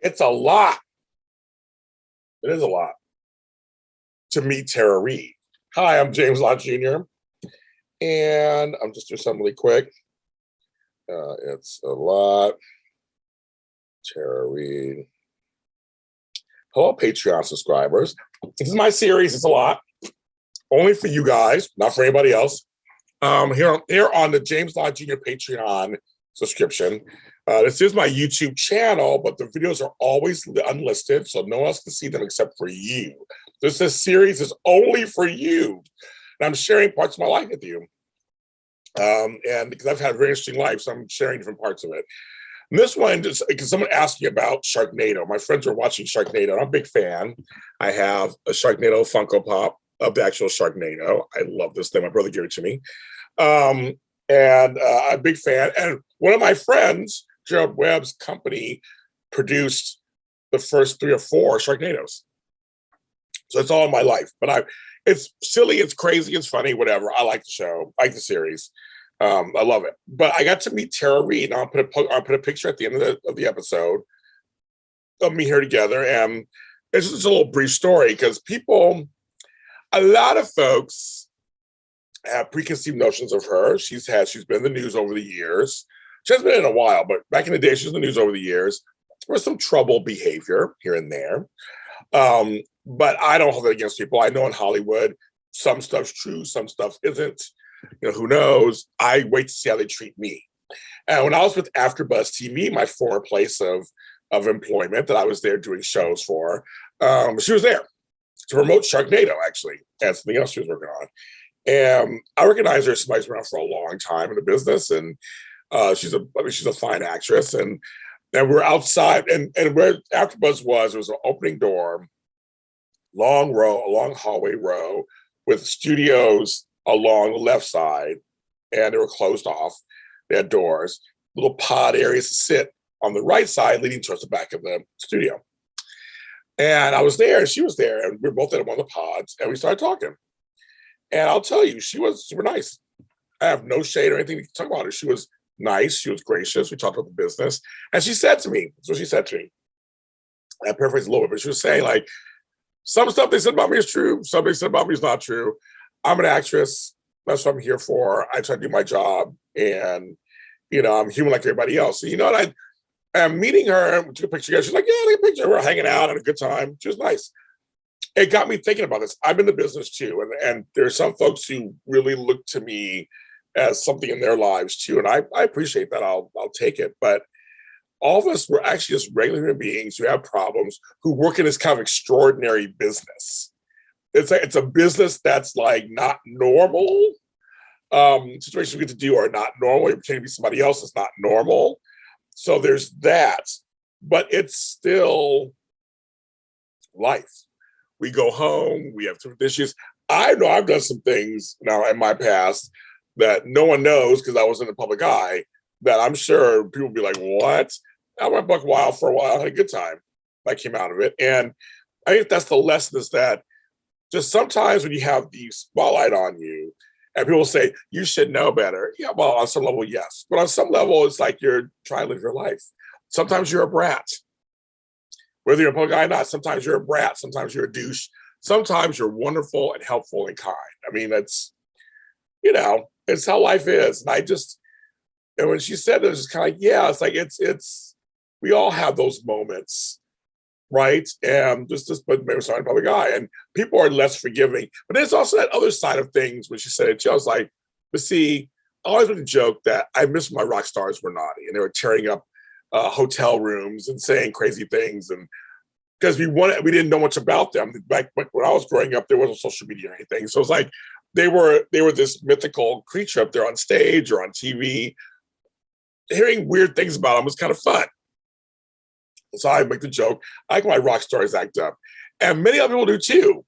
It's a lot. It is a lot to meet Tara Reid. Hi, I'm James Lott Jr. And I'm just doing something really quick. It's a lot. Tara Reid. Hello, Patreon subscribers. This is my series. It's a lot. Only for you guys, not for anybody else. Here on the James Lott Jr. Patreon subscription. This is my YouTube channel, but the videos are always unlisted, so no one else can see them except for you. This series is only for you. And I'm sharing parts of my life with you. And because I've had a very interesting life, so I'm sharing different parts of it. And this one, just because someone asked me about Sharknado. My friends are watching Sharknado. I'm a big fan. I have a Sharknado Funko Pop of the actual Sharknado. I love this thing. My brother gave it to me. I'm a big fan. And one of my friends, Gerald Webb's company, produced the first 3 or 4 Sharknados. So it's all in my life. But it's silly, it's crazy, it's funny, whatever. I like the show, I like the series. I love it. But I got to meet Tara Reid. I'll put a picture at the end of the episode of me here together. And it's just a little brief story because a lot of folks have preconceived notions of her. She's been in the news over the years. She hasn't been in a while, but back in the day, she was in the news over the years. There was some troubled behavior here and there. But I don't hold it against people. I know in Hollywood, some stuff's true, some stuff isn't. Who knows? I wait to see how they treat me. And when I was with AfterBuzz TV, my former place of employment that I was there doing shows for, she was there to promote Sharknado, actually, and something else she was working on. And I recognize her. Somebody's been around for a long time in the business, and she's a fine actress. And we're outside, and where AfterBuzz was, there was an opening door, a long hallway row with studios along the left side, and they were closed off. They had doors, little pod areas to sit on the right side, leading towards the back of the studio. And I was there, and she was there, and we were both in one of the pods, and we started talking. And I'll tell you, she was super nice. I have no shade or anything to talk about her. She was nice. She was gracious. We talked about the business. And she said to me, that's what she said to me. I paraphrased a little bit, but she was saying, like, some stuff they said about me is true. Something they said about me is not true. I'm an actress. That's what I'm here for. I try to do my job. And, I'm human like everybody else. So, and I'm meeting her. We took a picture together. She's like, yeah, take a picture. We're hanging out, had a good time. She was nice. It got me thinking about this. I'm in the business too. And there's some folks who really look to me as something in their lives too. And I appreciate that. I'll take it. But all of us, we're actually just regular human beings who have problems, who work in this kind of extraordinary business. It's a business that's like not normal. Situations we get to do are not normal. You're pretending to be somebody else that's not normal. So there's that. But it's still life. We go home, we have different issues. I know I've done some things now in my past that no one knows because I was in the public eye, that I'm sure people will be like, what? I went buck wild for a while, had a good time. I came out of it. And I think that's the lesson, is that just sometimes when you have the spotlight on you and people say, you should know better. Yeah, well, on some level, yes. But on some level, it's like you're trying to live your life. Sometimes you're a brat. Whether you're a public guy or not, sometimes you're a brat, sometimes you're a douche, sometimes you're wonderful and helpful and kind. I mean, it's how life is. And when she said it, was just kind of like, yeah, it's like, we all have those moments, right? And but maybe it's not a public guy, and people are less forgiving. But there's also that other side of things when she said it. She was like, but see, I always been a joke that I miss when my rock stars were naughty and they were tearing up hotel rooms and saying crazy things, and because we didn't know much about them. Back when I was growing up, there wasn't social media or anything, so it's like they were this mythical creature up there on stage or on TV. Hearing weird things about them was kind of fun. So I make the joke, I like my rock stars act up, and many other people do too.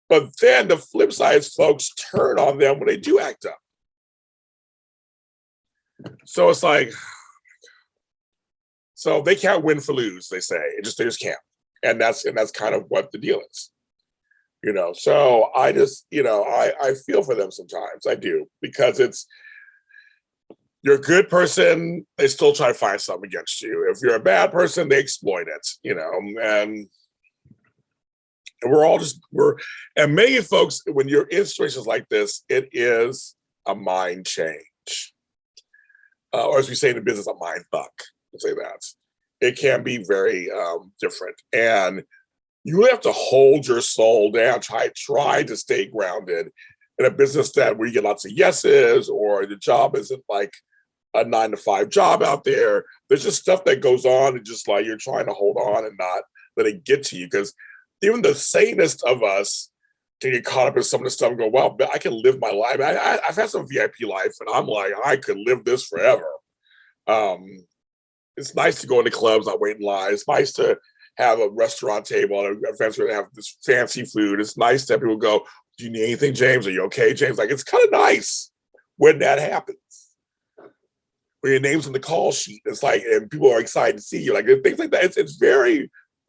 But then the flip side is folks turn on them when they do act up. So it's like, so they can't win for lose, they say. They just can't. And that's kind of what the deal is. So I just, I feel for them sometimes. I do, because you're a good person, they still try to find something against you. If you're a bad person, they exploit it, you know, and we're all just, and many folks, when you're in situations like this, it is a mind change. Or as we say in the business, a mind fuck, we'll say that. It can be very different. And you have to hold your soul down, try to stay grounded in a business that where you get lots of yeses, or the job isn't like a 9-to-5 job out there. There's just stuff that goes on, and just like you're trying to hold on and not let it get to you. Because even the sanest of us can get caught up in some of the stuff and go, well, I can live my life. I've had some VIP life, and I'm like, I could live this forever. It's nice to go into clubs, not wait in line. It's nice to have a restaurant table and events where they have this fancy food. It's nice that people go, do you need anything, James? Are you okay, James? Like, it's kind of nice when that happens. When your name's on the call sheet, it's like, and people are excited to see you. Like, things like that.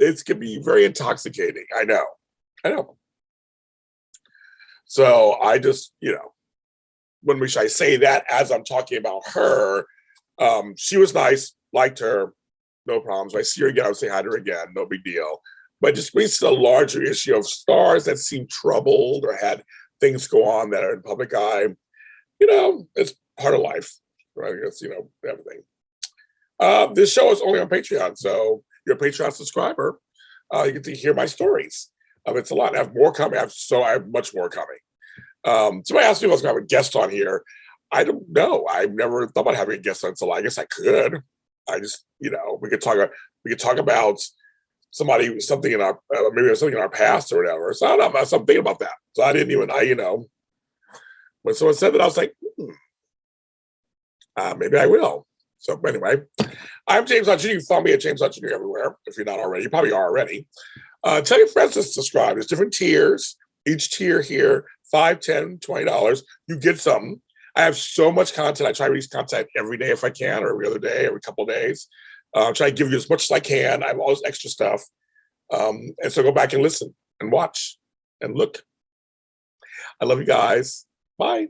It can be very intoxicating. I know. So I just, when I say that as I'm talking about her, she was nice, liked her, no problems. If I see her again, I'll say hi to her again, no big deal. But just brings to the larger issue of stars that seem troubled or had things go on that are in public eye. It's part of life, right? It's, everything. This show is only on Patreon, so you're a Patreon subscriber, you get to hear my stories. It's a lot. I have more coming. I have much more coming. Somebody asked me if I was going to have a guest on here. I don't know. I've never thought about having a guest on, so I guess I could. I just, we could talk about something in our maybe something in our past or whatever. So I don't know. I'm thinking about that. So I didn't even. When someone said that, I was like, maybe I will. So anyway, I'm James Lott Jr. You can follow me at James Lott Jr. everywhere if you're not already. You probably are already. Tell your friends to subscribe. There's different tiers. Each tier here, $5, $10, $20. You get something. I have so much content. I try to release content every day if I can, or every other day, every couple of days. Try to give you as much as I can. I have all this extra stuff. And so go back and listen and watch and look. I love you guys. Bye.